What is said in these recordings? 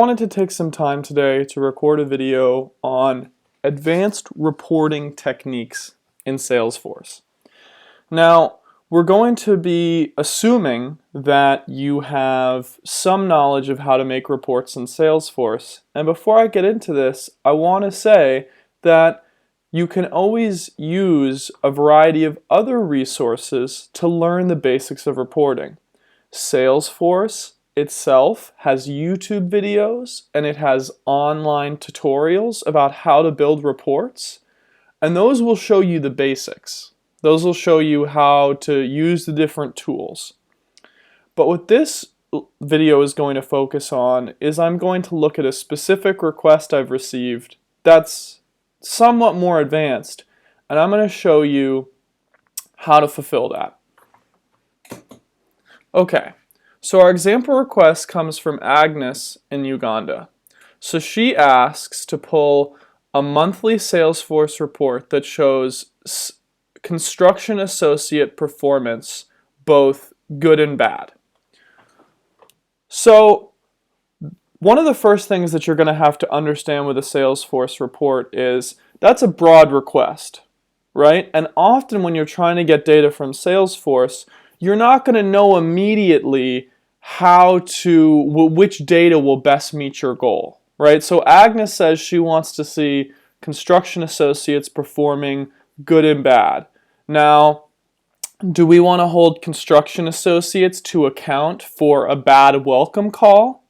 I wanted to take some time today to record a video on advanced reporting techniques in Salesforce. Now, we're going to be assuming that you have some knowledge of how to make reports in Salesforce. And before I get into this, I want to say that you can always use a variety of other resources to learn the basics of reporting. Salesforce itself has YouTube videos and it has online tutorials about how to build reports, and those will show you the basics. Those will show you how to use the different tools. But what this video is going to focus on is I'm going to look at a specific request I've received that's somewhat more advanced, and I'm going to show you how to fulfill that. Okay. So our example request comes from Agnes in Uganda. So she asks to pull a monthly Salesforce report that shows construction associate performance, both good and bad. So one of the first things that you're going to have to understand with a Salesforce report is that's a broad request, right? And often when you're trying to get data from Salesforce, you're not going to know immediately which data will best meet your goal, right? So Agnes says she wants to see construction associates performing good and bad. Now, do we want to hold construction associates to account for a bad welcome call?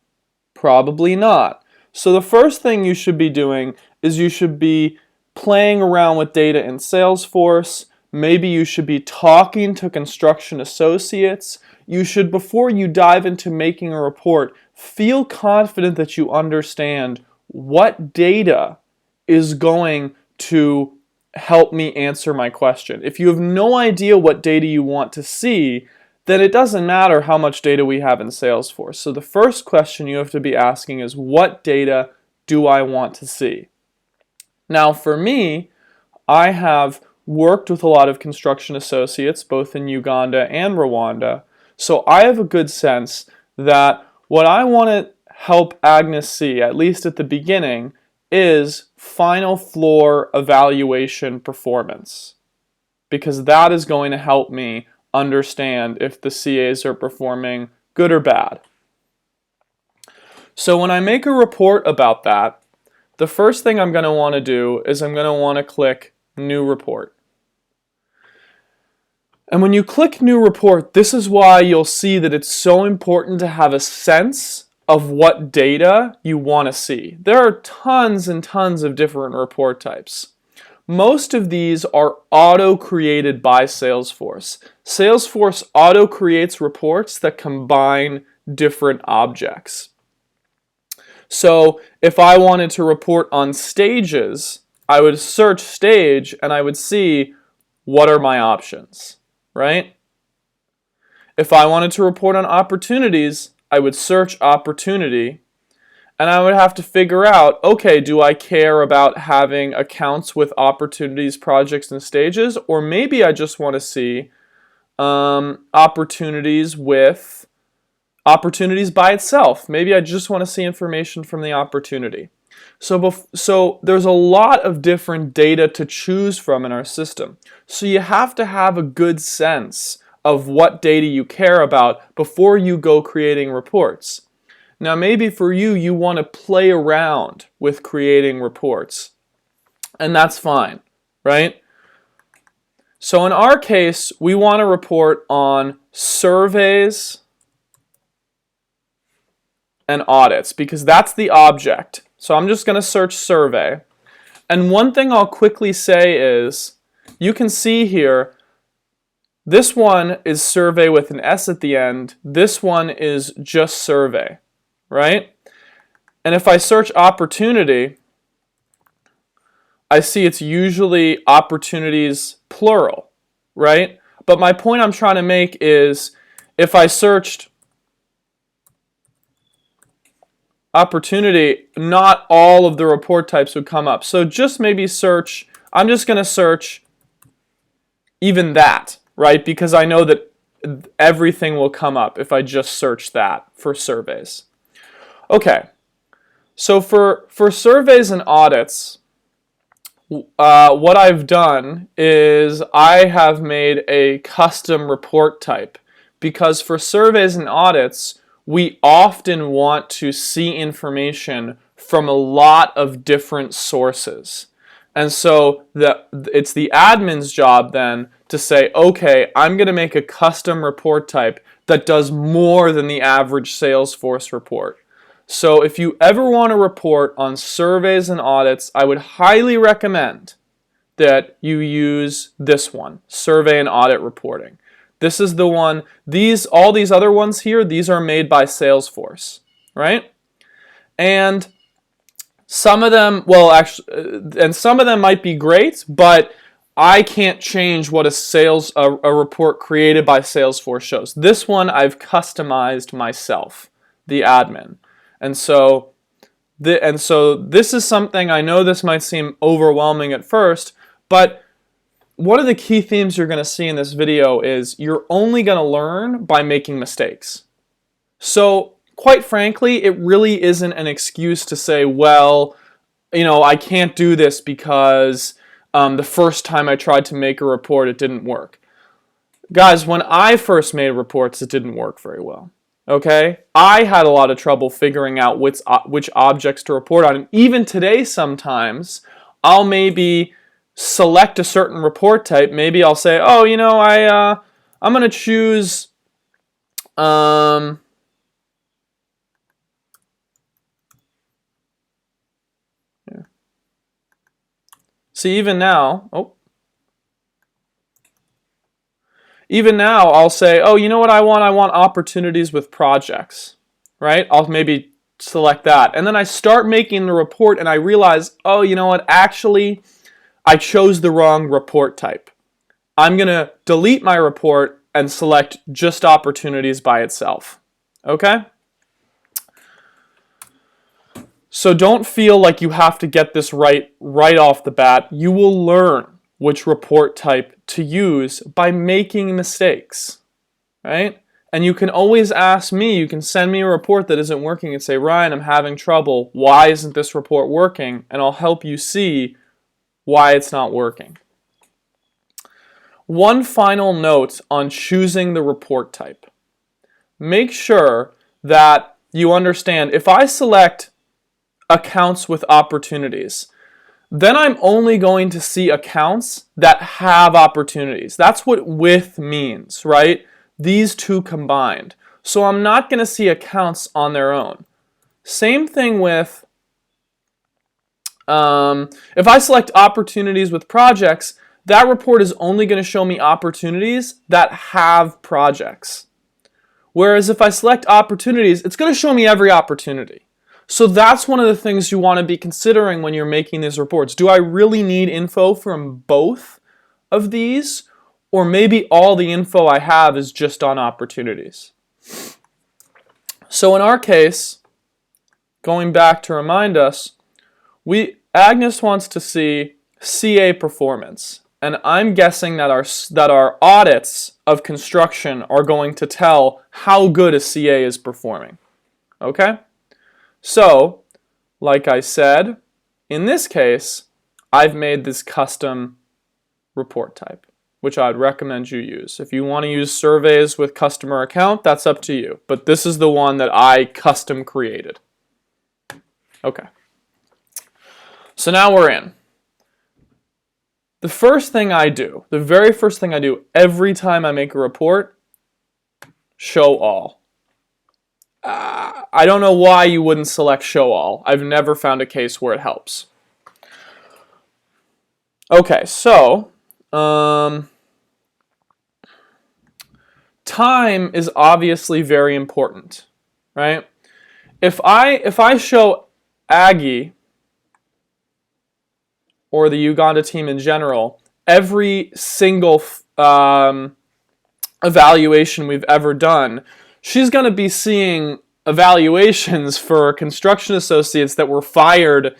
Probably not. So the first thing you should be doing is you should be playing around with data in Salesforce. Maybe you should be talking to construction associates. You should, before you dive into making a report, feel confident that you understand what data is going to help me answer my question. If you have no idea what data you want to see, then it doesn't matter how much data we have in Salesforce. So the first question you have to be asking is, what data do I want to see? Now for me, I have worked with a lot of construction associates, both in Uganda and Rwanda, so I have a good sense that what I want to help Agnes see, at least at the beginning, is final floor evaluation performance, because that is going to help me understand if the CAs are performing good or bad. So when I make a report about that, the first thing I'm going to want to do is I'm going to want to click New Report. And when you click New Report, this is why you'll see that it's so important to have a sense of what data you want to see. There are tons and tons of different report types. Most of these are auto-created by Salesforce. Salesforce auto-creates reports that combine different objects. So if I wanted to report on stages, I would search stage and I would see what are my options, right? If I wanted to report on opportunities, I would search opportunity and I would have to figure out, okay, do I care about having accounts with opportunities, projects, and stages? Or maybe I just want to see opportunities with opportunities by itself. Maybe I just want to see information from the opportunity. So there's a lot of different data to choose from in our system. So you have to have a good sense of what data you care about before you go creating reports. Now maybe for you, you want to play around with creating reports, and that's fine, right? So in our case, we want to report on surveys and audits because that's the object. So I'm just going to search survey. And one thing I'll quickly say is, you can see here, this one is survey with an S at the end. This one is just survey, right? And if I search opportunity, I see it's usually opportunities plural, right? But my point I'm trying to make is, if I searched opportunity, not all of the report types would come up. So just maybe search, I'm just going to search even that, right? Because I know that everything will come up if I just search that for surveys. Okay, So for surveys and audits, what I've done is I have made a custom report type, because for surveys and audits, we often want to see information from a lot of different sources. And so it's the admin's job then to say, okay, I'm going to make a custom report type that does more than the average Salesforce report. So if you ever want to report on surveys and audits, I would highly recommend that you use this one, survey and audit reporting. This is the one, all these other ones here, these are made by Salesforce, right? And some of them, well, actually, and some of them might be great, but I can't change what a report created by Salesforce shows. This one I've customized myself, the admin. And so this is something, I know this might seem overwhelming at first, but one of the key themes you're going to see in this video is you're only going to learn by making mistakes. So quite frankly, it really isn't an excuse to say, well, I can't do this because the first time I tried to make a report, it didn't work. Guys, when I first made reports, it didn't work very well. Okay? I had a lot of trouble figuring out which objects to report on. And even today, sometimes, I'll maybe select a certain report type. Maybe I'll say, oh, I'm going to choose... See, even now, I'll say, oh, you know what I want? I want opportunities with projects, right? I'll maybe select that. And then I start making the report and I realize, oh, you know what? Actually, I chose the wrong report type. I'm going to delete my report and select just opportunities by itself, okay? So don't feel like you have to get this right off the bat. You will learn which report type to use by making mistakes, right? And you can always ask me, you can send me a report that isn't working and say, Ryan, I'm having trouble. Why isn't this report working? And I'll help you see why it's not working. One final note on choosing the report type. Make sure that you understand, if I select accounts with opportunities, then I'm only going to see accounts that have opportunities. That's what with means, right? These two combined. So I'm not going to see accounts on their own. Same thing with, if I select opportunities with projects, that report is only going to show me opportunities that have projects. Whereas if I select opportunities, it's going to show me every opportunity. So that's one of the things you want to be considering when you're making these reports. Do I really need info from both of these? Or maybe all the info I have is just on opportunities. So in our case, going back to remind us, Agnes wants to see CA performance. And I'm guessing that our audits of construction are going to tell how good a CA is performing. Okay? So, like I said, in this case, I've made this custom report type, which I'd recommend you use. If you want to use surveys with customer account, that's up to you. But this is the one that I custom created. Okay. So now we're in. The very first thing I do every time I make a report, show all. I don't know why you wouldn't select show all. I've never found a case where it helps. Okay, so time is obviously very important, right? If I show Aggie or the Uganda team in general every single evaluation we've ever done, she's going to be seeing evaluations for construction associates that were fired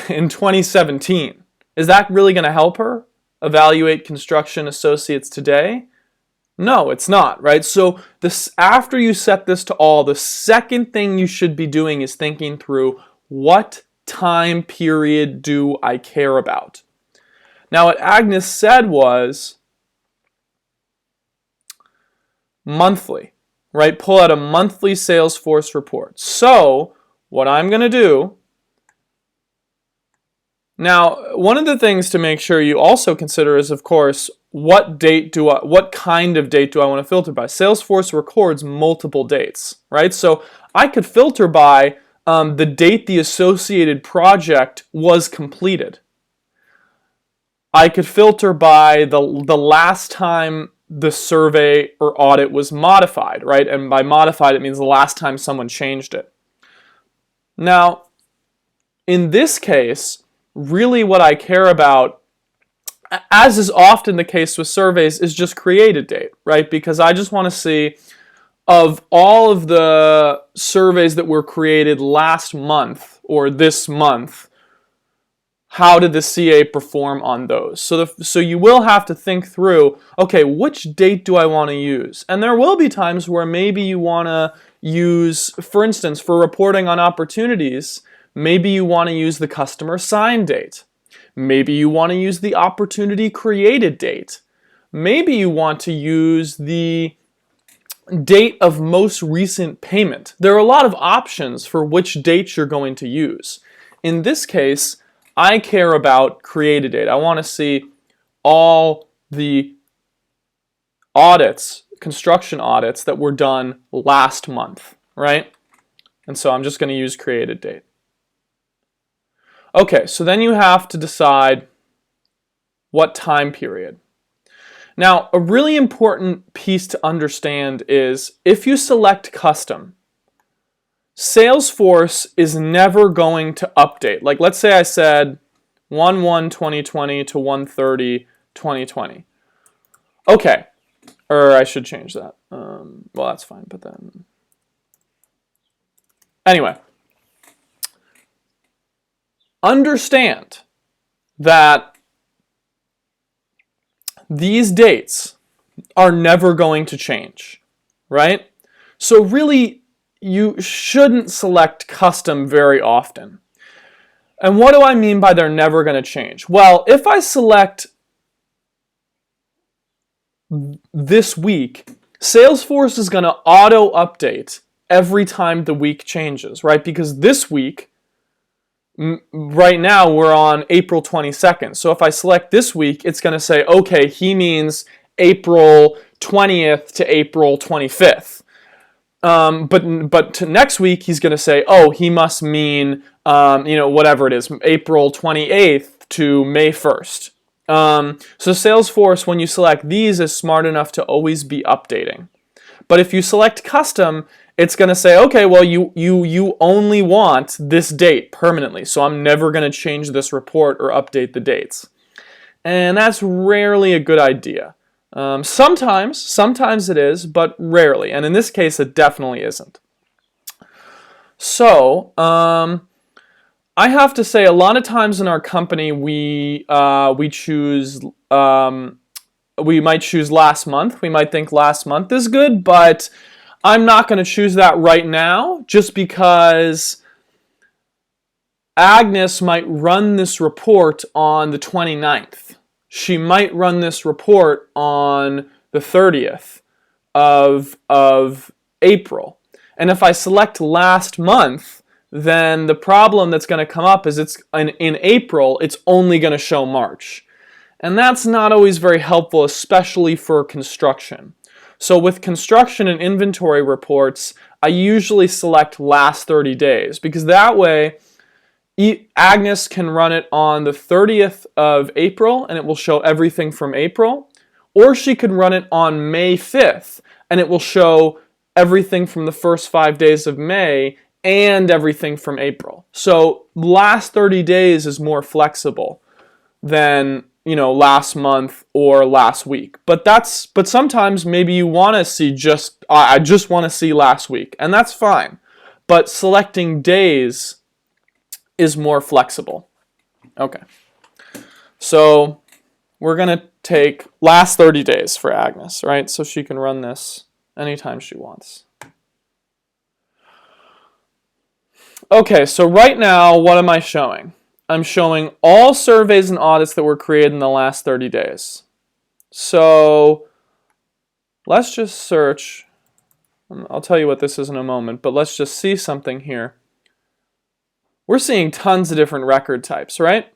in 2017. Is that really going to help her evaluate construction associates today? No, it's not, right? So after you set this to all, the second thing you should be doing is thinking through, What time period do I care about? Now, what Agnes said was monthly, right? Pull out a monthly Salesforce report. So, what I'm going to do, now, one of the things to make sure you also consider is, of course, what kind of date do I want to filter by? Salesforce records multiple dates, right? So I could filter by the date the associated project was completed. I could filter by the last time the survey or audit was modified, right? And by modified, it means the last time someone changed it. Now, in this case, really what I care about, as is often the case with surveys, is just created date, right? Because I just want to see, of all of the surveys that were created last month or this month, how did the CA perform on those? So you will have to think through, okay, which date do I want to use? And there will be times where maybe you want to use, for instance, for reporting on opportunities, maybe you want to use the customer sign date. Maybe you want to use the opportunity created date. Maybe you want to use the date of most recent payment. There are a lot of options for which date you're going to use. In this case, I care about created date. I want to see all the audits, construction audits that were done last month, right? And so I'm just going to use created date. Okay, so then you have to decide what time period. Now, a really important piece to understand is if you select custom, Salesforce is never going to update. Like, let's say I said 1/1/2020 to 1/30/2020. Okay, or I should change that. Well, that's fine, but then... Anyway, understand that these dates are never going to change, right? So really, you shouldn't select custom very often. And what do I mean by they're never going to change? Well, if I select this week, Salesforce is going to auto-update every time the week changes, right? Because this week, right now, we're on April 22nd. So if I select this week, it's going to say, okay, he means April 20th to April 25th. But to next week, he's going to say, oh, he must mean, whatever it is, April 28th to May 1st. So Salesforce, when you select these, is smart enough to always be updating. But if you select custom, it's going to say, okay, well, you only want this date permanently, so I'm never going to change this report or update the dates. And that's rarely a good idea. Sometimes it is, but rarely. And in this case, it definitely isn't. So, I have to say, a lot of times in our company, we choose, we might choose last month. We might think last month is good, but I'm not going to choose that right now, just because Agnes might run this report on the 29th. She might run this report on the 30th of April. And if I select last month, then the problem that's going to come up is it's in April, it's only going to show March. And that's not always very helpful, especially for construction. So with construction and inventory reports, I usually select last 30 days, because that way Agnes can run it on the 30th of April and it will show everything from April, or she could run it on May 5th and it will show everything from the first 5 days of May and everything from April. So last 30 days is more flexible than, last month or last week. But sometimes maybe you want to see I just want to see last week, and that's fine. But selecting days is more flexible. Okay. So we're going to take last 30 days for Agnes, right? So she can run this anytime she wants. Okay, so right now, what am I showing? I'm showing all surveys and audits that were created in the last 30 days. So let's just search. I'll tell you what this is in a moment, but let's just see something here. We're seeing tons of different record types, right?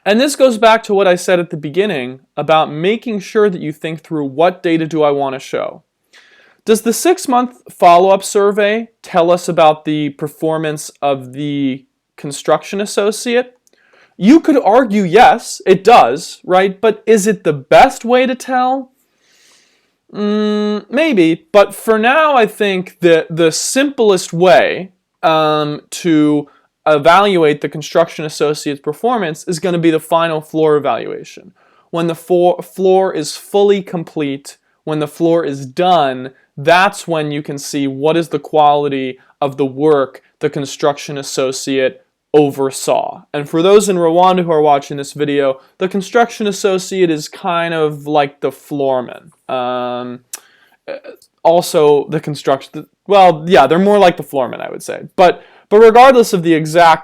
And this goes back to what I said at the beginning about making sure that you think through what data do I want to show. Does the 6-month follow-up survey tell us about the performance of the construction associate? You could argue yes, it does, right? But is it the best way to tell? Maybe, but for now I think that the simplest way to evaluate the construction associate's performance is going to be the final floor evaluation. When the floor is fully complete, when the floor is done, that's when you can see what is the quality of the work the construction associate oversaw. And for those in Rwanda who are watching this video, the construction associate is kind of like the floorman. Also, the construction, well, yeah, they're more like the floorman, I would say. But regardless of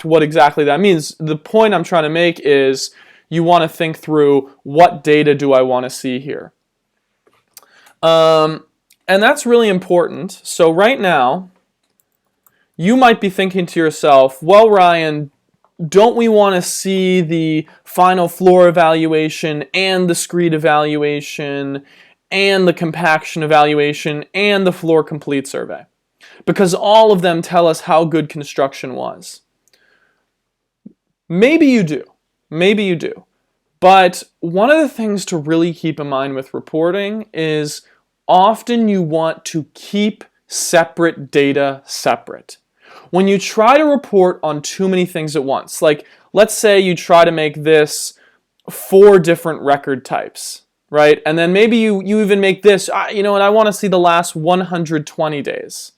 what exactly that means, the point I'm trying to make is you want to think through what data do I want to see here. And that's really important. So right now, you might be thinking to yourself, well, Ryan, don't we want to see the final floor evaluation and the screed evaluation and the compaction evaluation and the floor complete survey? Because all of them tell us how good construction was. Maybe you do. Maybe you do. But one of the things to really keep in mind with reporting is often you want to keep separate data separate. When you try to report on too many things at once, like let's say you try to make this 4 different record types, right? And then maybe you even make this, and I want to see the last 120 days.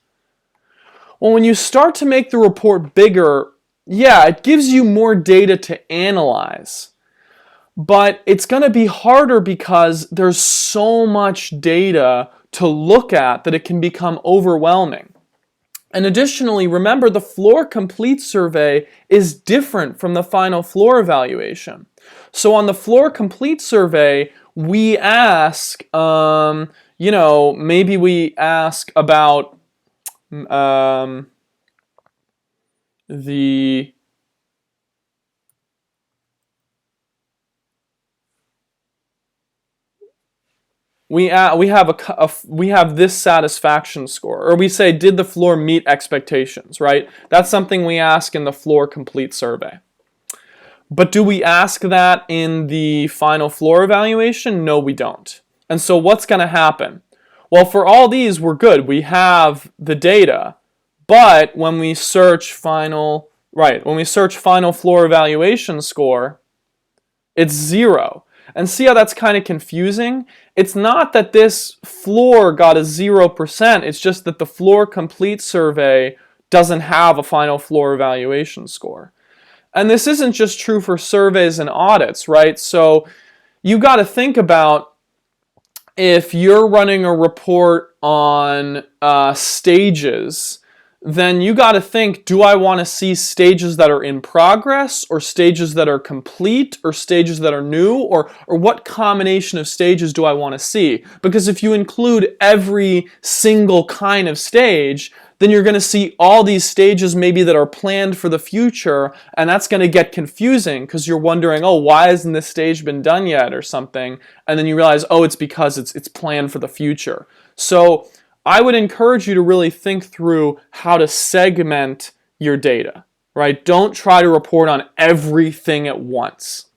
Well, when you start to make the report bigger, yeah, it gives you more data to analyze. But it's going to be harder because there's so much data to look at that it can become overwhelming. And additionally, remember the floor complete survey is different from the final floor evaluation. So on the floor complete survey, we ask, maybe we ask about the we have this satisfaction score, or we say, did the floor meet expectations, right? That's something we ask in the floor complete survey. But do we ask that in the final floor evaluation? No, we don't. And so what's going to happen? Well, for all these, we're good. We have the data, but when we search final floor evaluation score, it's 0. And see how that's kind of confusing? It's not that this floor got a 0%, it's just that the floor complete survey doesn't have a final floor evaluation score. And this isn't just true for surveys and audits, right? So you got to think about if you're running a report on stages, then you got to think, do I want to see stages that are in progress or stages that are complete or stages that are new, or what combination of stages do I want to see? Because if you include every single kind of stage, then you're going to see all these stages maybe that are planned for the future, and that's going to get confusing because you're wondering, oh, why hasn't this stage been done yet or something? And then you realize, oh, it's because it's planned for the future. So I would encourage you to really think through how to segment your data, right? Don't try to report on everything at once.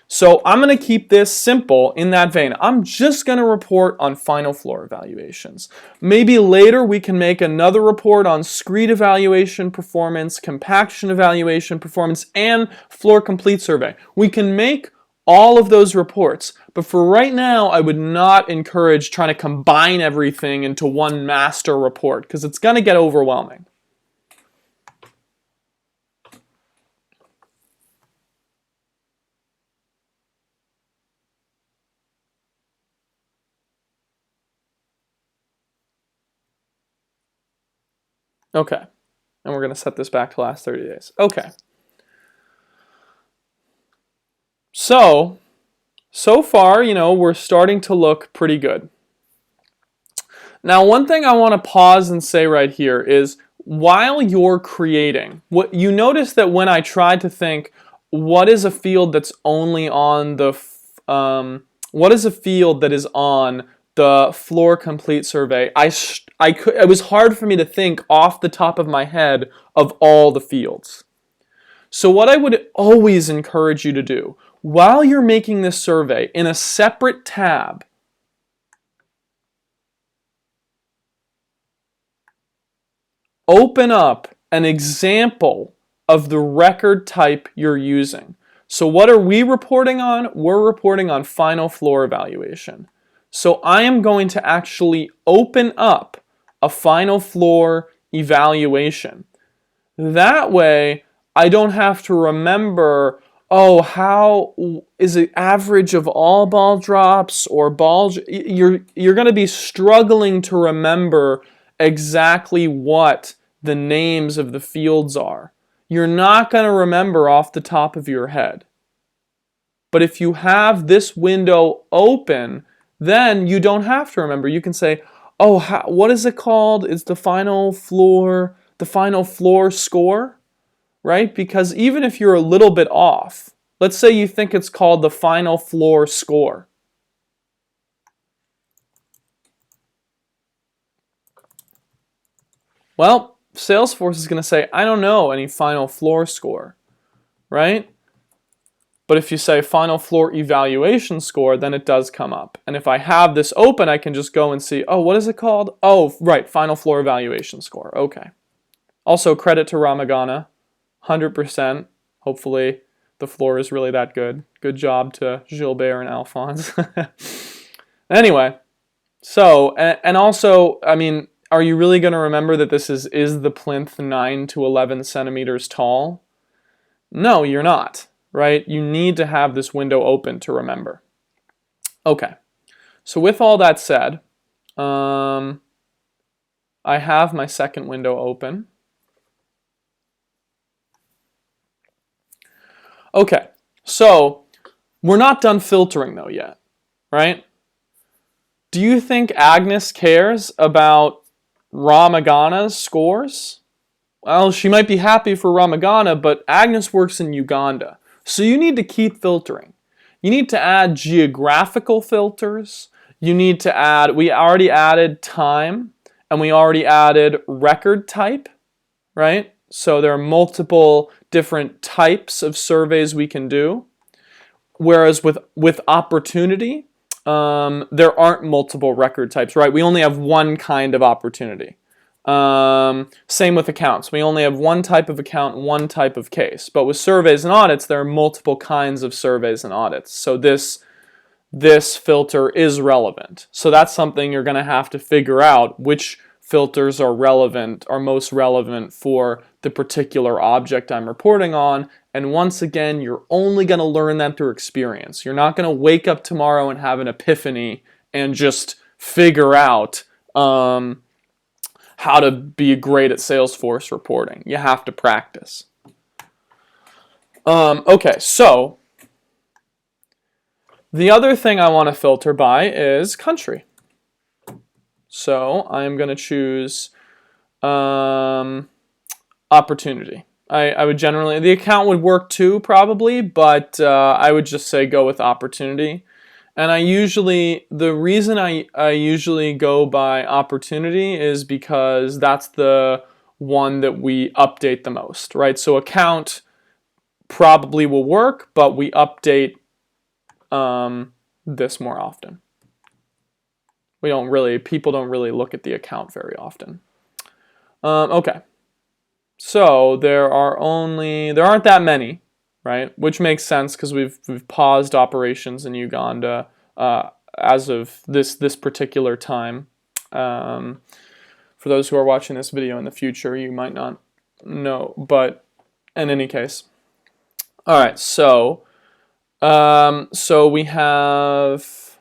So I'm going to keep this simple in that vein. I'm just going to report on final floor evaluations. Maybe later we can make another report on screed evaluation performance, compaction evaluation performance, and floor complete survey. We can make all of those reports, but for right now, I would not encourage trying to combine everything into one master report because it's going to get overwhelming. Okay. And we're going to set this back to last 30 days. Okay. So far, we're starting to look pretty good. Now, one thing I want to pause and say right here is while you're creating, what you notice that when I tried to think, what is a field that's only on the, what is a field that is on the floor complete survey, it was hard for me to think off the top of my head of all the fields. So what I would always encourage you to do, while you're making this survey in a separate tab, open up an example of the record type you're using. So what are we reporting on? We're reporting on final floor evaluation. So I am going to actually open up a final floor evaluation. That way, I don't have to remember, oh, how is it average of all ball drops or balls? You're going to be struggling to remember exactly what the names of the fields are. You're not going to remember off the top of your head. But if you have this window open, then you don't have to remember. You can say, oh, what is it called? It's the final floor score, right? Because even if you're a little bit off, let's say you think it's called the final floor score. Well, Salesforce is going to say, I don't know any final floor score, right? But if you say final floor evaluation score, then it does come up. And if I have this open, I can just go and see, oh, what is it called? Oh, right, final floor evaluation score. Okay. Also, credit to Ramagana, 100%. Hopefully, the floor is really that good. Good job to Gilbert and Alphonse. Anyway, so, and also, I mean, are you really going to remember that this is the plinth 9 to 11 centimeters tall? No, you're not, right? You need to have this window open to remember. Okay, so with all that said, I have my second window open. Okay, so we're not done filtering though yet, right? Do you think Agnes cares about Ramagana's scores? Well, she might be happy for Ramagana, but Agnes works in Uganda. So you need to keep filtering. You need to add geographical filters. You need to add, we already added time, and we already added record type, right? So there are multiple different types of surveys we can do. Whereas with opportunity, there aren't multiple record types, right? We only have one kind of opportunity. Same with accounts. We only have one type of account, one type of case. But with surveys and audits, there are multiple kinds of surveys and audits. So this filter is relevant. So that's something you're going to have to figure out which filters are most relevant for the particular object I'm reporting on. And once again, you're only going to learn that through experience. You're not going to wake up tomorrow and have an epiphany and just figure out how to be great at Salesforce reporting. You have to practice. Okay, so the other thing I want to filter by is country. So I'm going to choose opportunity. I would generally, the account would work too probably, but I would just say go with opportunity. And the reason I usually go by opportunity is because that's the one that we update the most, right? So account probably will work, but we update this more often. People don't really look at the account very often. Okay. So there aren't that many, right? Which makes sense because we've paused operations in Uganda as of this particular time. For those who are watching this video in the future, you might not know, but in any case. All right, so we have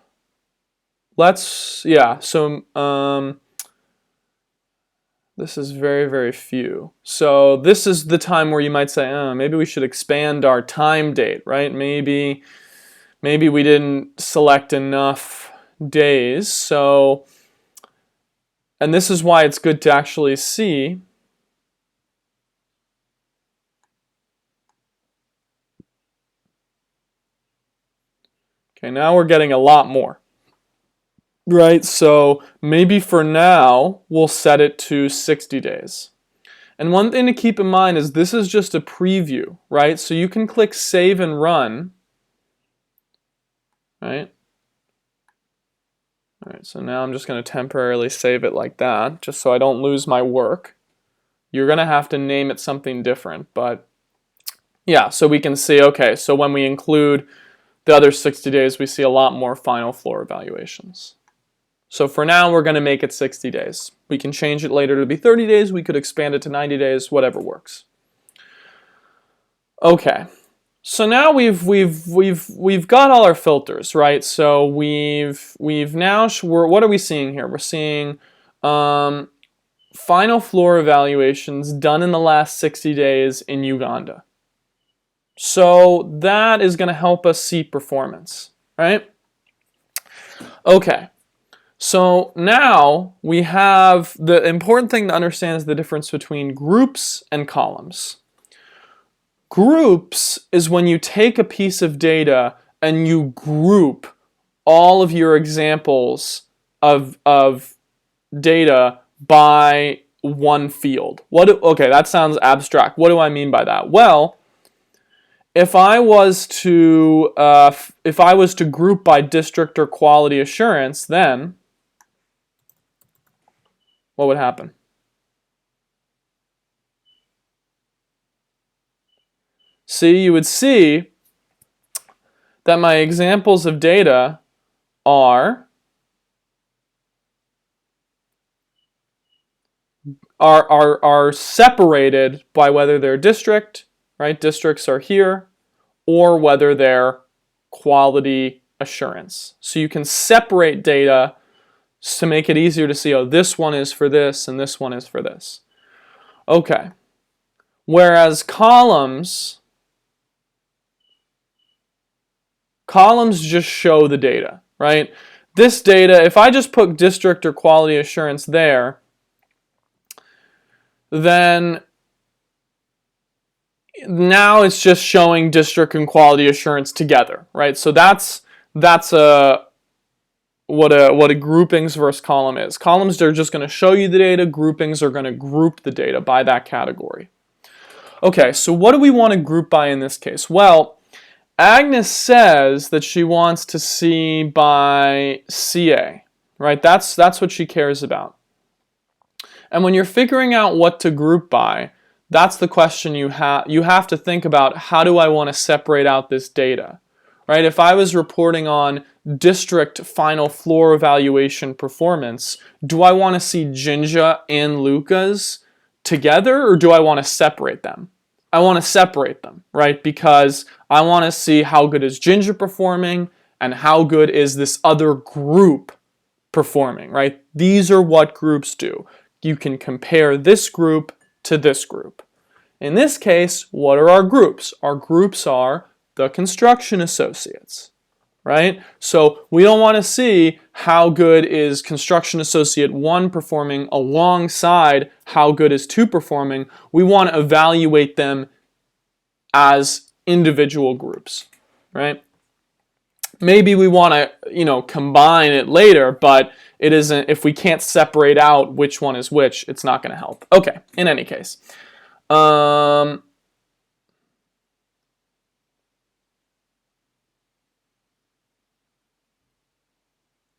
This is very, very few. So this is the time where you might say, oh, maybe we should expand our time date, right? Maybe we didn't select enough days. So, and this is why it's good to actually see okay, now we're getting a lot more. Right, so maybe for now, we'll set it to 60 days. And one thing to keep in mind is this is just a preview, right? So you can click save and run, right? All right, so now I'm just going to temporarily save it like that, just so I don't lose my work. You're going to have to name it something different, but yeah, so we can see, okay, so when we include the other 60 days, we see a lot more final floor evaluations. So for now, we're going to make it 60 days. We can change it later to be 30 days. We could expand it to 90 days, whatever works. Okay, so now we've got all our filters, right? So we've now what are we seeing here? We're seeing final floor evaluations done in the last 60 days in Uganda. So that is going to help us see performance, right? Okay. So now we have, the important thing to understand is the difference between groups and columns. Groups is when you take a piece of data and you group all of your examples of data by one field. Okay, that sounds abstract. What do I mean by that? Well, if I was to group by district or quality assurance, then what would happen? See, you would see that my examples of data are separated by whether they're district, right? Districts are here, or whether they're quality assurance. So you can separate data to make it easier to see, oh, this one is for this and this one is for this. Okay. Whereas columns just show the data, right? This data, if I just put district or quality assurance there, then now it's just showing district and quality assurance together, right? So that's what a groupings versus column is. Columns are just going to show you the data. Groupings are going to group the data by that category. Okay, so what do we want to group by in this case? Well, Agnes says that she wants to see by CA, right? That's what she cares about. And when you're figuring out what to group by, that's the question you have to think about. How do I want to separate out this data? Right? If I was reporting on district final floor evaluation performance, do I want to see Jinja and Luca's together, or do I want to separate them? I want to separate them, right? Because I want to see how good is Jinja performing and how good is this other group performing, right? These are what groups do. You can compare this group to this group. In this case, what are our groups? Our groups are the construction associates, right? So we don't want to see how good is construction associate 1 performing alongside how good is 2 performing. We want to evaluate them as individual groups, right? Maybe we want to, combine it later, but it isn't, if we can't separate out which one is which, it's not going to help. Okay, in any case.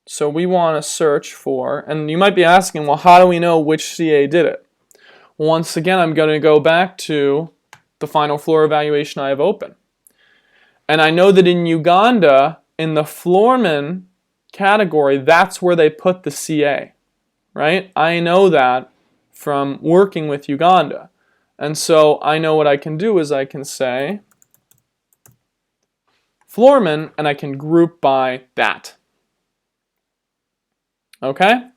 So we want to search for, and you might be asking, well, how do we know which CA did it? Once again, I'm going to go back to the final floor evaluation I have open. And I know that in Uganda, in the floorman category, that's where they put the CA, right? I know that from working with Uganda. And so I know what I can do is I can say floorman, and I can group by that. Okay?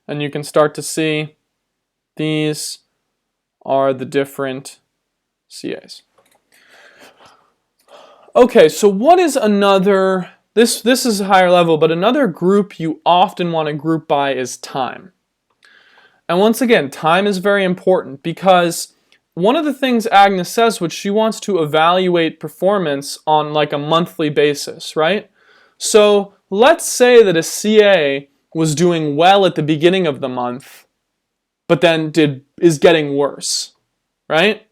And you can start to see These are the different CAs. Okay, so what is another, this is a higher level, but another group you often want to group by is time. And once again, time is very important because one of the things Agnes says, which she wants to evaluate performance on like a monthly basis, right? So let's say that a CA was doing well at the beginning of the month, but then is getting worse, right?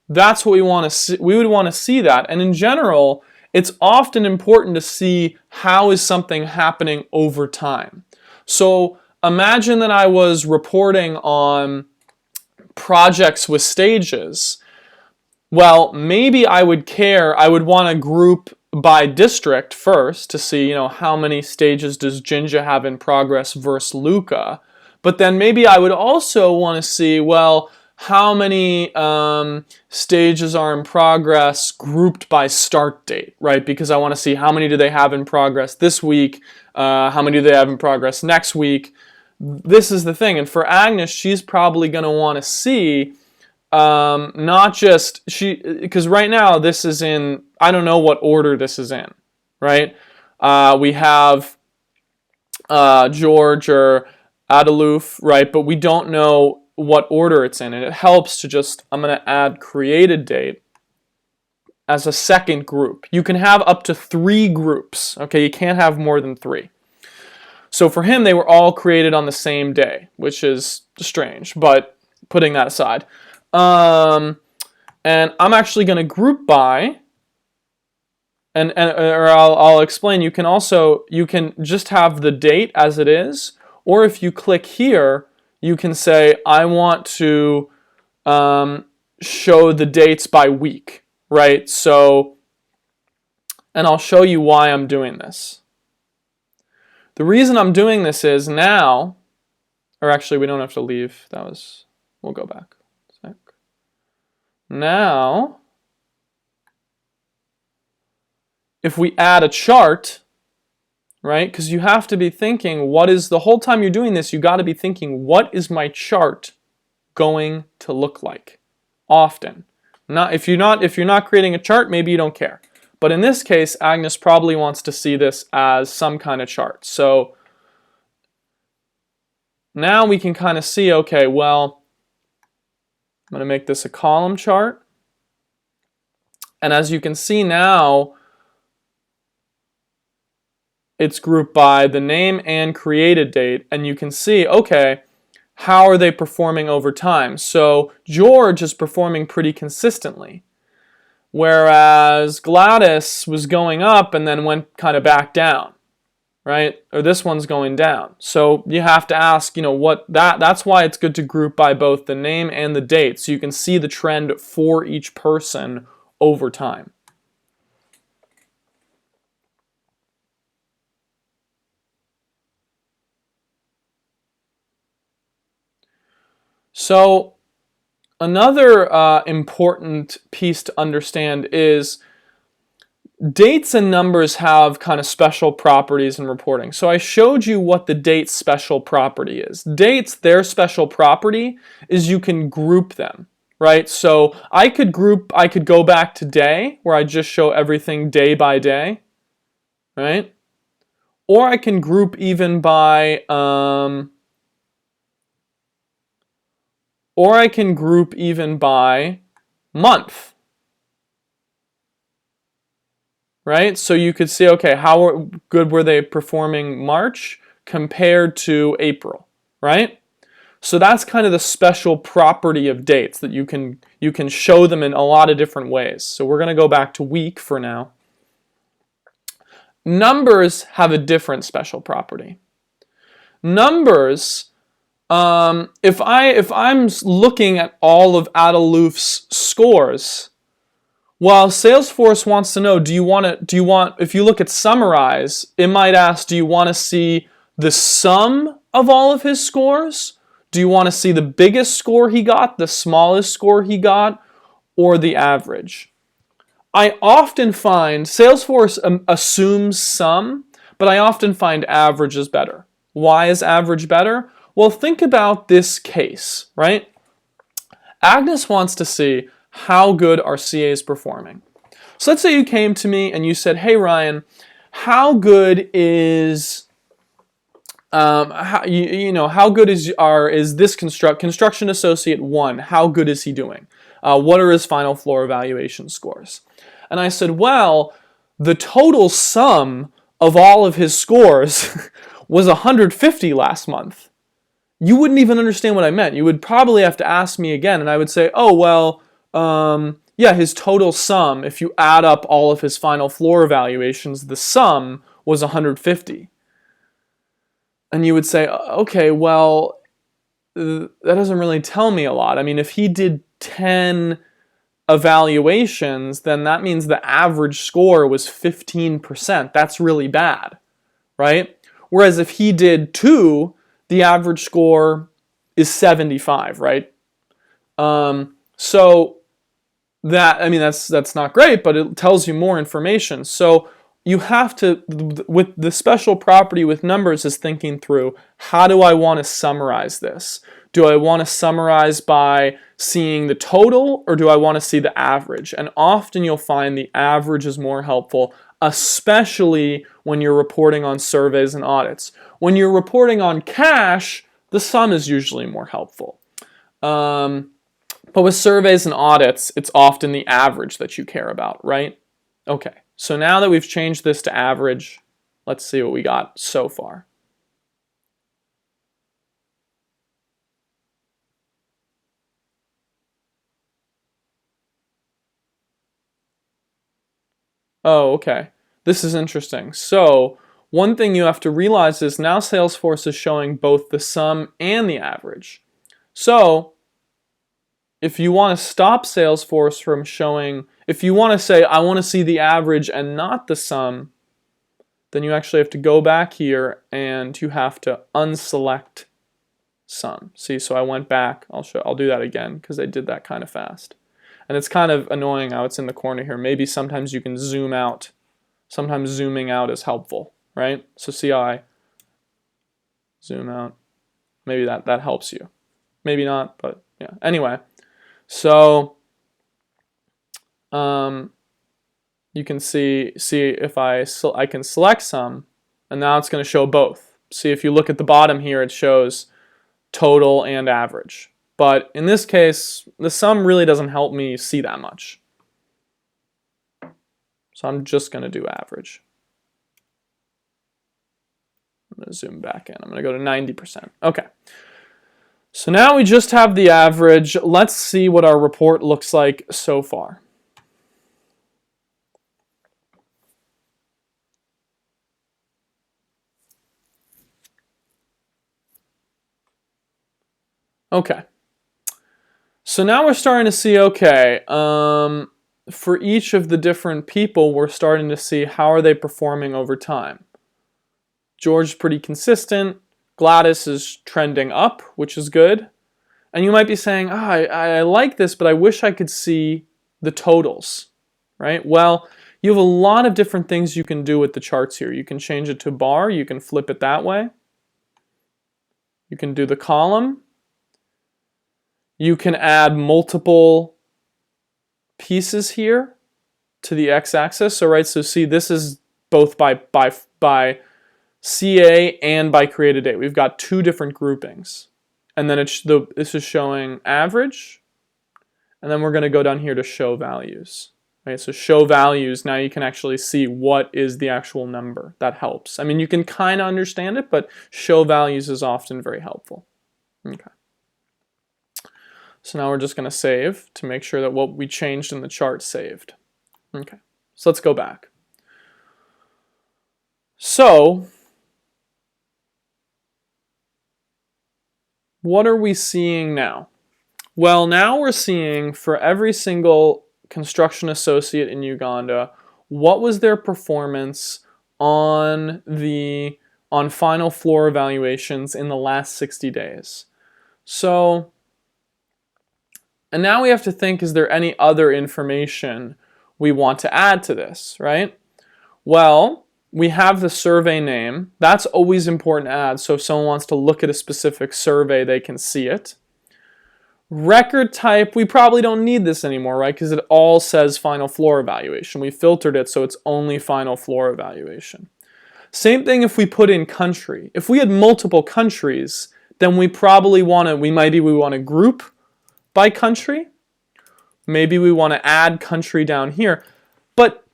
That's what we want to see. We would want to see that. And in general, it's often important to see how is something happening over time. So imagine that I was reporting on projects with stages. Well, maybe I would want to group by district first to see, how many stages does Jinja have in progress versus Luca. But then maybe I would also want to see, well, how many stages are in progress grouped by start date, right? Because I want to see how many do they have in progress this week, how many do they have in progress next week. This is the thing, and for Agnes, she's probably going to want to see not just, because right now this is in, I don't know what order this is in, right? We have George or Adaluf, right? But we don't know what order it's in, and it helps to just, I'm going to add created date as a second group. You can have up to 3 groups, okay? You can't have more than 3. So for him, they were all created on the same day, which is strange, but putting that aside. And I'm actually going to group by, or I'll explain. You can just have the date as it is, or if you click here, you can say, I want to show the dates by week, right? So, and I'll show you why I'm doing this. The reason I'm doing this is now, or actually we don't have to leave, we'll go back. Now, if we add a chart, right? Because you have to be thinking, the whole time you're doing this, you got to be thinking, what is my chart going to look like? Often. If you're not creating a chart, maybe you don't care. But in this case, Agnes probably wants to see this as some kind of chart. So now we can kind of see, okay, well, I'm going to make this a column chart. And as you can see now, it's grouped by the name and created date, and you can see, okay, how are they performing over time? So George is performing pretty consistently, whereas Gladys was going up and then went kind of back down, right? Or this one's going down. So you have to ask, that's why it's good to group by both the name and the date, so you can see the trend for each person over time. So another important piece to understand is dates and numbers have kind of special properties in reporting. So I showed you what the date special property is. Dates, their special property is you can group them, right? So I could go back to day, where I just show everything day by day, right? Or I can group even by month, right? So you could see, okay, how good were they performing March compared to April, right? So that's kind of the special property of dates, that you can show them in a lot of different ways. So we're going to go back to week for now. Numbers have a different special property. Numbers, if I'm looking at all of Adaluf's scores, well, Salesforce wants to know, if you look at summarize, it might ask, do you want to see the sum of all of his scores? Do you want to see the biggest score he got, the smallest score he got, or the average? I often find Salesforce assumes sum, but I often find average is better. Why is average better? Well, think about this case, right? Agnes wants to see how good our CA is performing. So let's say you came to me and you said, hey Ryan, how good is how good is this construction associate 1? How good is he doing? What are his final floor evaluation scores? And I said, well, the total sum of all of his scores was 150 last month. You wouldn't even understand what I meant. You would probably have to ask me again, and I would say, oh, well, yeah, his total sum, if you add up all of his final floor evaluations, the sum was 150. And you would say, okay, well, that doesn't really tell me a lot. I mean, if he did 10 evaluations, then that means the average score was 15%. That's really bad, right? Whereas if he did 2, the average score is 75, right? So that, I mean, that's not great, but it tells you more information. So you have to, with the special property with numbers, is thinking through, how do I want to summarize this? Do I want to summarize by seeing the total, or do I want to see the average? And often you'll find the average is more helpful, especially when you're reporting on surveys and audits. When you're reporting on cash, the sum is usually more helpful. But with surveys and audits, it's often the average that you care about, right? Okay, so now that we've changed this to average, let's see what we got so far. Oh, okay. This is interesting. So one thing you have to realize is now Salesforce is showing both the sum and the average. So if you want to stop Salesforce from showing, if you want to say, I want to see the average and not the sum, then you actually have to go back here and you have to unselect sum. See, so I went back. I'll do that again because I did that kind of fast. And it's kind of annoying how it's in the corner here. Maybe sometimes you can zoom out. Sometimes zooming out is helpful, right? So see how I zoom out. Maybe that helps you. Maybe not, but yeah. Anyway, so you can see if I can select sum, and now it's going to show both. See, if you look at the bottom here, it shows total and average. But in this case, the sum really doesn't help me see that much. So I'm just going to do average. I'm going to zoom back in. I'm going to go to 90%. Okay. So now we just have the average. Let's see what our report looks like so far. Okay. So now we're starting to see, okay, for each of the different people, we're starting to see how are they performing over time. George's pretty consistent. Gladys is trending up, which is good. And you might be saying, I like this, but I wish I could see the totals, right? Well, you have a lot of different things you can do with the charts here. You can change it to bar. You can flip it that way. You can do the column. You can add multiple pieces here to the x-axis. So right, so see, this is both by CA and by created date. We've got 2 different groupings. And then this is showing average. And then we're going to go down here to show values. Right, so show values, now you can actually see what is the actual number. That helps. I mean, you can kind of understand it, but show values is often very helpful. Okay. So now we're just going to save to make sure that what we changed in the chart saved. Okay, so let's go back. So, what are we seeing now? Well, now we're seeing for every single construction associate in Uganda, what was their performance on final floor evaluations in the last 60 days. So, and now we have to think, is there any other information we want to add to this, right? Well, We have the survey name. That's always important to add, so if someone wants to look at a specific survey, they can see it. Record type, we probably don't need this anymore, right? Because it all says final floor evaluation. We filtered it so it's only final floor evaluation. Same thing if we put in country. If we had multiple countries, then we probably want to group by country. Maybe we want to add country down here. But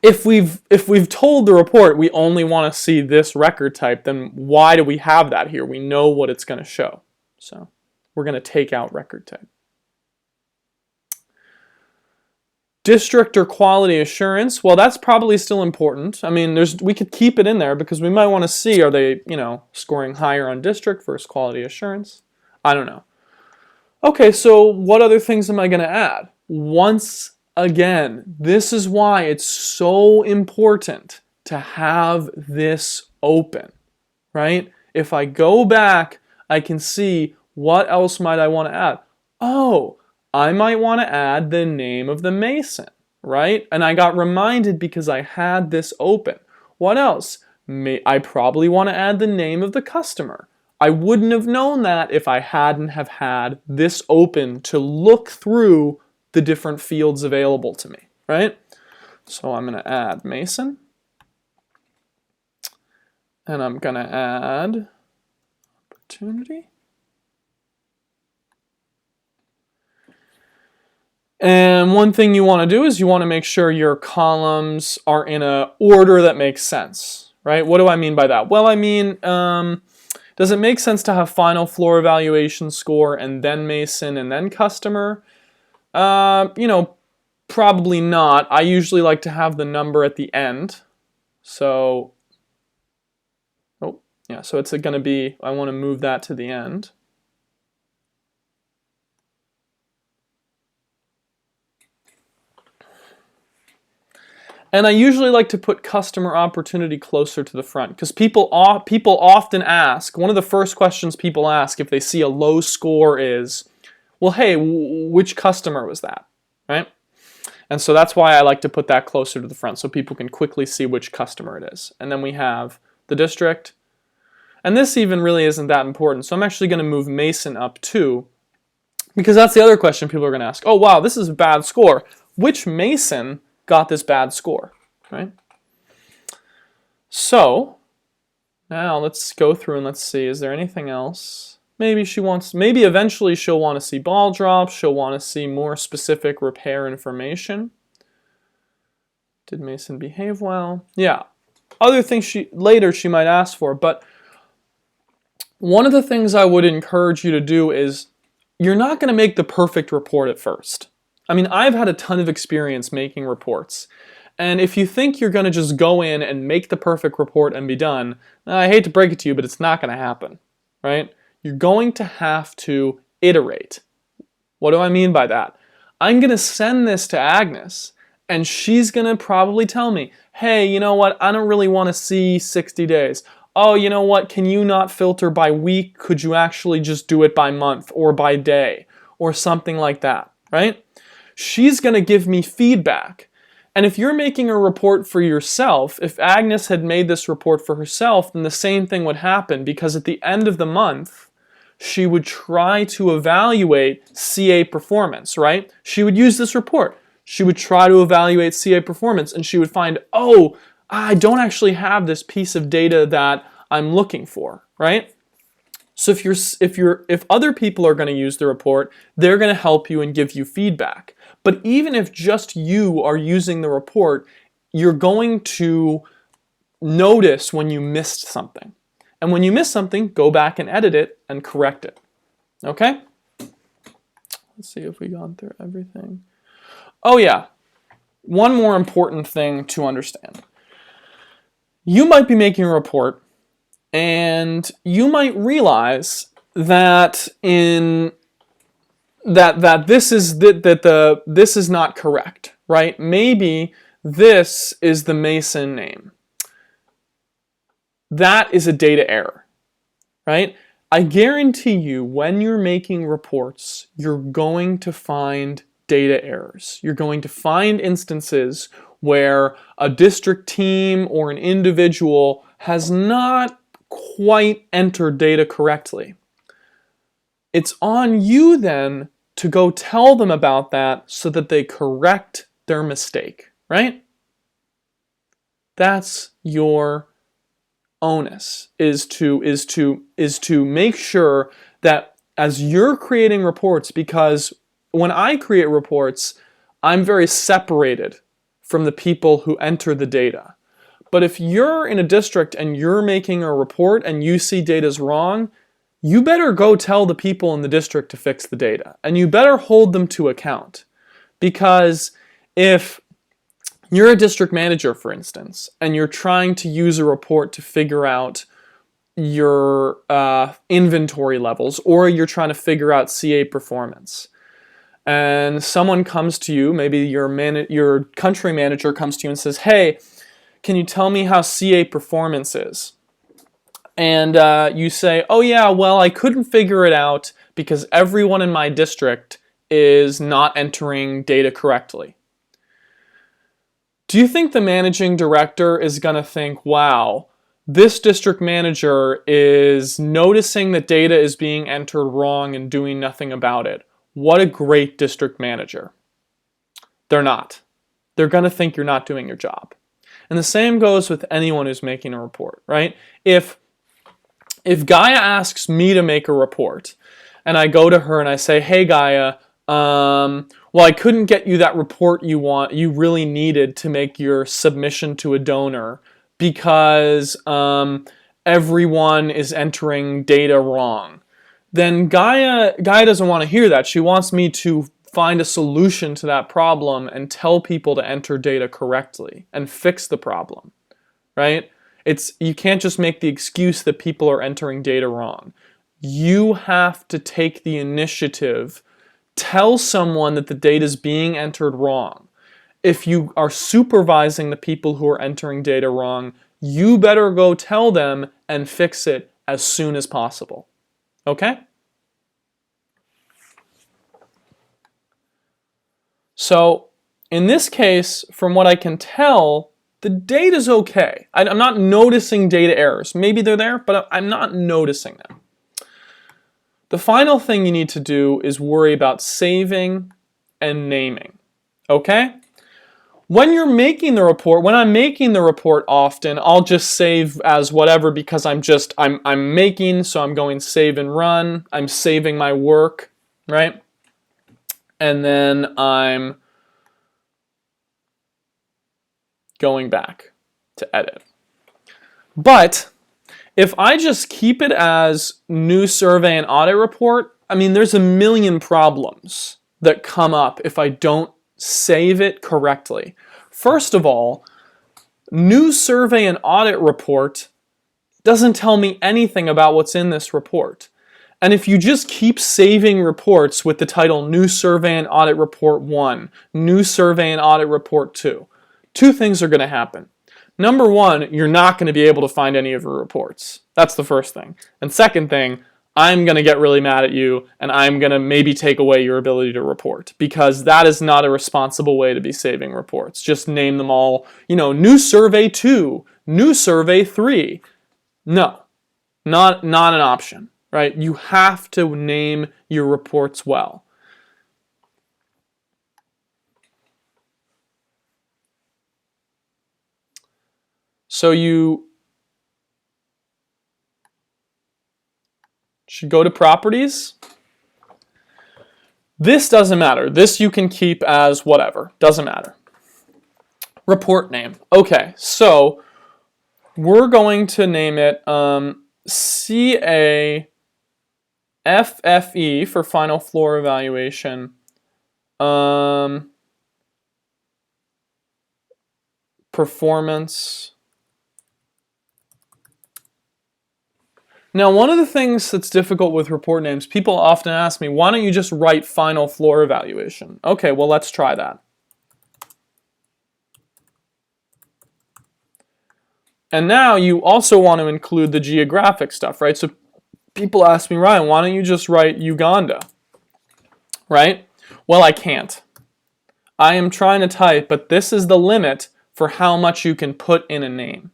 if we've told the report we only want to see this record type, then why do we have that here? We know what it's going to show. So we're going to take out record type. District or quality assurance, well, that's probably still important. I mean, we could keep it in there because we might want to see, are they, scoring higher on district versus quality assurance? I don't know. Okay, so what other things am I going to add? Once again, this is why it's so important to have this open, right? If I go back, I can see what else might I want to add. Oh, I might want to add the name of the mason, right? And I got reminded because I had this open. What else? I probably want to add the name of the customer. I wouldn't have known that if I hadn't have had this open to look through the different fields available to me, right? So I'm going to add mason. And I'm going to add opportunity. And one thing you want to do is you want to make sure your columns are in an order that makes sense, right? What do I mean by that? Well, I mean, does it make sense to have final floor evaluation score and then mason and then customer? Probably not. I usually like to have the number at the end. So, so it's going to be, I want to move that to the end. And I usually like to put customer opportunity closer to the front because people often ask, one of the first questions people ask if they see a low score is, well, hey, which customer was that, right? And so that's why I like to put that closer to the front so people can quickly see which customer it is. And then we have the district. And this even really isn't that important. So I'm actually going to move Mason up too because that's the other question people are going to ask. Oh, wow, this is a bad score. Which Mason got this bad score, right? So now let's go through and let's see, is there anything else? Maybe eventually she'll want to see ball drops, she'll want to see more specific repair information. Did Mason behave well? Yeah, other things later she might ask for, but one of the things I would encourage you to do is you're not going to make the perfect report at first. I mean, I've had a ton of experience making reports. And if you think you're going to just go in and make the perfect report and be done, I hate to break it to you, but it's not going to happen, right? You're going to have to iterate. What do I mean by that? I'm going to send this to Agnes, and she's going to probably tell me, hey, you know what? I don't really want to see 60 days. Oh, you know what? Can you not filter by week? Could you actually just do it by month or by day or something like that, right? She's going to give me feedback. And if you're making a report for yourself, if Agnes had made this report for herself, then the same thing would happen because at the end of the month, she would try to evaluate CA performance, right? She would use this report. She would try to evaluate CA performance and she would find, oh, I don't actually have this piece of data that I'm looking for, right? So if other people are going to use the report, they're going to help you and give you feedback. But even if just you are using the report, you're going to notice when you missed something. And when you miss something, go back and edit it and correct it. Okay? Let's see if we got through everything. Oh yeah, one more important thing to understand. You might be making a report and you might realize that this is not correct, right? Maybe this is the Mason name. That is a data error, right? I guarantee you when you're making reports, you're going to find data errors. You're going to find instances where a district team or an individual has not quite entered data correctly. It's on you then to go tell them about that so that they correct their mistake, right? That's your onus, is to make sure that as you're creating reports, because when I create reports, I'm very separated from the people who enter the data. But if you're in a district and you're making a report and you see data's wrong, you better go tell the people in the district to fix the data. And you better hold them to account. Because if you're a district manager, for instance, and you're trying to use a report to figure out your inventory levels, or you're trying to figure out CA performance, and someone comes to you, maybe your country manager comes to you and says, hey, can you tell me how CA performance is? And you say, oh yeah, well, I couldn't figure it out because everyone in my district is not entering data correctly. Do you think the managing director is going to think, wow, this district manager is noticing that data is being entered wrong and doing nothing about it? What a great district manager. They're not. They're going to think you're not doing your job. And the same goes with anyone who's making a report, right? If Gaia asks me to make a report, and I go to her and I say, hey Gaia, well, I couldn't get you that report you really needed to make your submission to a donor because everyone is entering data wrong. Then Gaia doesn't want to hear that. She wants me to find a solution to that problem and tell people to enter data correctly and fix the problem, right? You can't just make the excuse that people are entering data wrong. You have to take the initiative. Tell someone that the data is being entered wrong. If you are supervising the people who are entering data wrong, you better go tell them and fix it as soon as possible. Okay? So, in this case, from what I can tell, the data's okay. I'm not noticing data errors. Maybe they're there, but I'm not noticing them. The final thing you need to do is worry about saving and naming. Okay? When you're making the report, when I'm making the report often, I'll just save as whatever because I'm making, so I'm going save and run. I'm saving my work, right? And then I'm going back to edit. But if I just keep it as new survey and audit report, I mean, there's a million problems that come up if I don't save it correctly. First of all, new survey and audit report doesn't tell me anything about what's in this report. And if you just keep saving reports with the title New Survey and Audit Report 1, New Survey and Audit Report 2, two things are going to happen. Number one, you're not going to be able to find any of your reports. That's the first thing. And second thing, I'm going to get really mad at you and I'm going to maybe take away your ability to report because that is not a responsible way to be saving reports. Just name them all, New Survey 2, New Survey 3. No, not an option. Right? You have to name your reports well. So you should go to properties. This doesn't matter. This you can keep as whatever. Doesn't matter. Report name. Okay, so we're going to name it CA FFE for final floor evaluation. Performance. Now, one of the things that's difficult with report names, people often ask me, why don't you just write final floor evaluation? Okay, well, let's try that. And now you also want to include the geographic stuff, right? So people ask me, Ryan, why don't you just write Uganda? Right? Well, I can't. I am trying to type, but this is the limit for how much you can put in a name.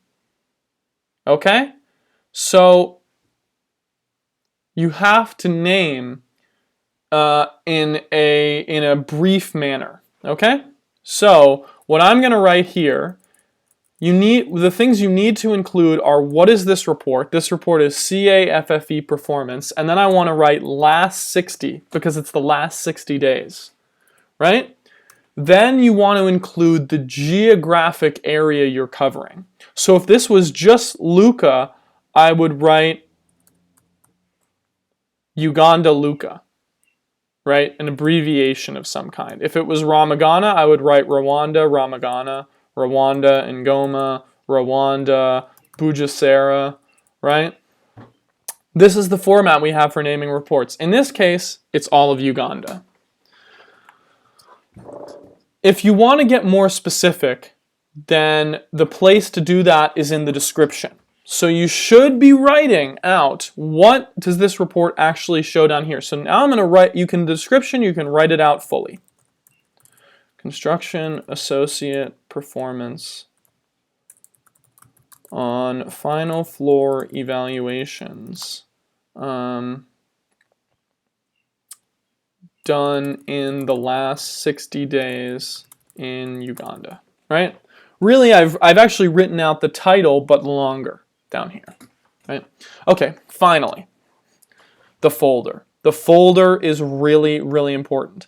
Okay? So you have to name in a brief manner. Okay? So what I'm going to write here, the things you need to include are, what is this report? This report is CAFFE performance, and then I want to write last 60 because it's the last 60 days, right? Then you want to include the geographic area you're covering. So if this was just Luka, I would write Uganda Luka, right? An abbreviation of some kind. If it was Ramagana, I would write Rwanda, Ramagana, Rwanda, Ngoma, Rwanda, Bugesera, right? This is the format we have for naming reports. In this case, it's all of Uganda. If you want to get more specific, then the place to do that is in the description. So you should be writing out, what does this report actually show down here? So now I'm going to write, the description, you can write it out fully. Construction associate performance on final floor evaluations done in the last 60 days in Uganda, right? Really, I've actually written out the title, but longer down here, right? Okay, finally, the folder. The folder is really, really important.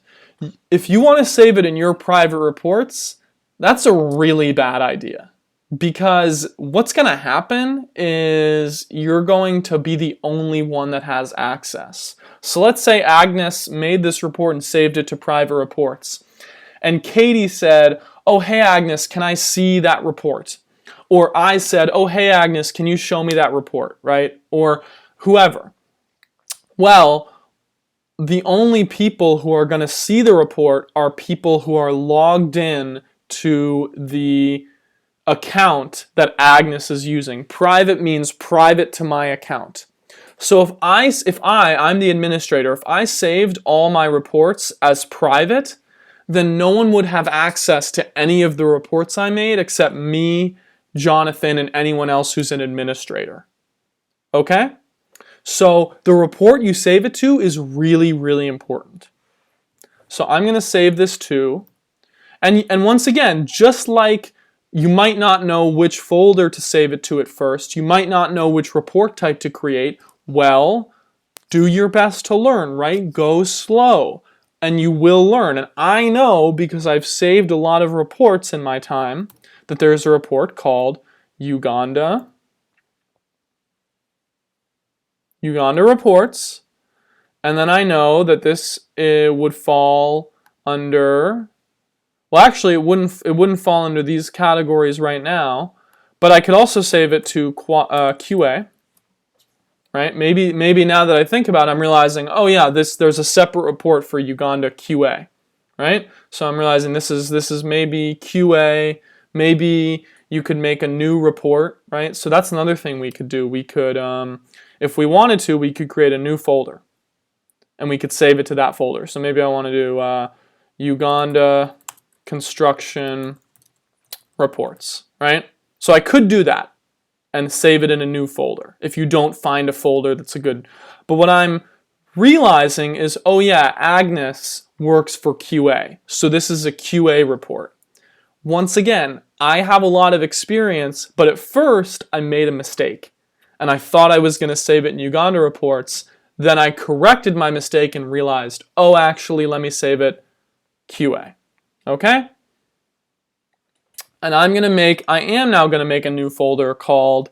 If you want to save it in your private reports, that's a really bad idea. Because what's going to happen is you're going to be the only one that has access. So let's say Agnes made this report and saved it to private reports. And Katie said, oh, hey, Agnes, can I see that report? Or I said, oh, hey, Agnes, can you show me that report, right? Or whoever. Well, the only people who are going to see the report are people who are logged in to the account that Agnes is using. Private means private to my account. So if I'm the administrator, if I saved all my reports as private, then no one would have access to any of the reports I made except me, Jonathan, and anyone else who's an administrator. Okay? So the report you save it to is really, really important. So I'm going to save this to, and once again, just like you might not know which folder to save it to at first, you might not know which report type to create, well, do your best to learn, right? Go slow, and you will learn. And I know, because I've saved a lot of reports in my time, that there's a report called Uganda reports, and then I know that this would fall under, well, actually it wouldn't fall under these categories right now, but I could also save it to QA, right? Maybe now that I think about it, I'm realizing, oh yeah, there's a separate report for Uganda QA, right? So I'm realizing this is maybe QA, maybe you could make a new report, right? So that's another thing we could do. We could, if we wanted to, we could create a new folder, and we could save it to that folder. So maybe I want to do Uganda construction reports, right? So I could do that and save it in a new folder if you don't find a folder that's a good. But what I'm realizing is, oh yeah, Agnes works for QA. So this is a QA report. Once again, I have a lot of experience, but at first I made a mistake. And I thought I was going to save it in Uganda reports. Then I corrected my mistake and realized, oh, actually, let me save it QA. Okay? And I am now going to make a new folder called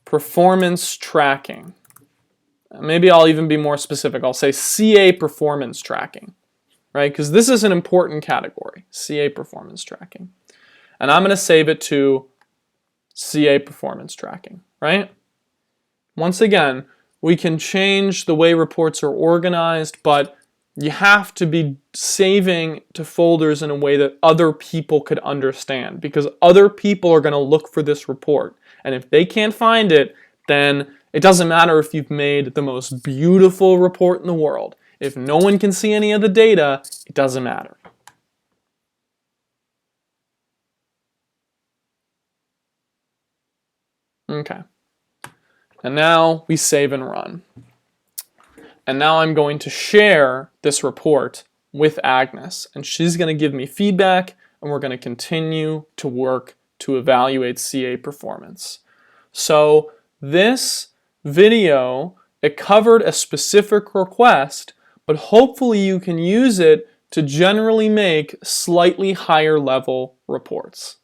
performance tracking. Maybe I'll even be more specific. I'll say CA performance tracking, right? Because this is an important category, CA performance tracking. And I'm going to save it to CA performance tracking, right? Once again, we can change the way reports are organized, but you have to be saving to folders in a way that other people could understand, because other people are going to look for this report. And if they can't find it, then it doesn't matter if you've made the most beautiful report in the world. If no one can see any of the data, it doesn't matter. Okay. And now we save and run. And now I'm going to share this report with Agnes, and she's going to give me feedback, and we're going to continue to work to evaluate CA performance. So this video, it covered a specific request, but hopefully you can use it to generally make slightly higher level reports.